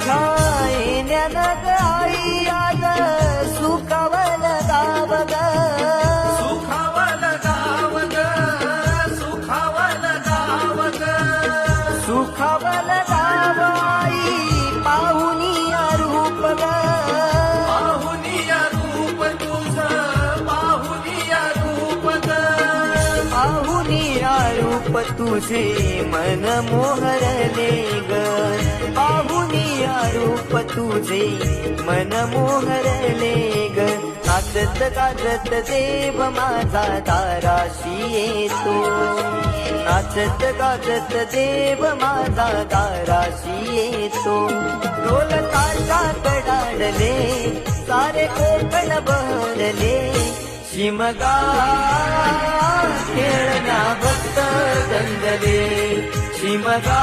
तुझ्या येण्यानं ग आई आज सुखावल गाव ग, सुखावल गाव ग, सुखावल गाव ग. सुखावल गाव आई पाहुनिया रूप ग, पाहुनिया रूप तुझं, पाहुनिया रूप ग. पाहुनिया रूप तुझे मन मोहरले ग, पाहुनिया रूप तुझे मन मोहरले ग. नाचत गाजत देव माझा दाराशी येतो, नाचत गाजत देव माझा दाराशी येतो. ढोल ताशात डाळले सारे कोकण बहरले, शिमगा खेळण्या भक्त गंजले, शिमगा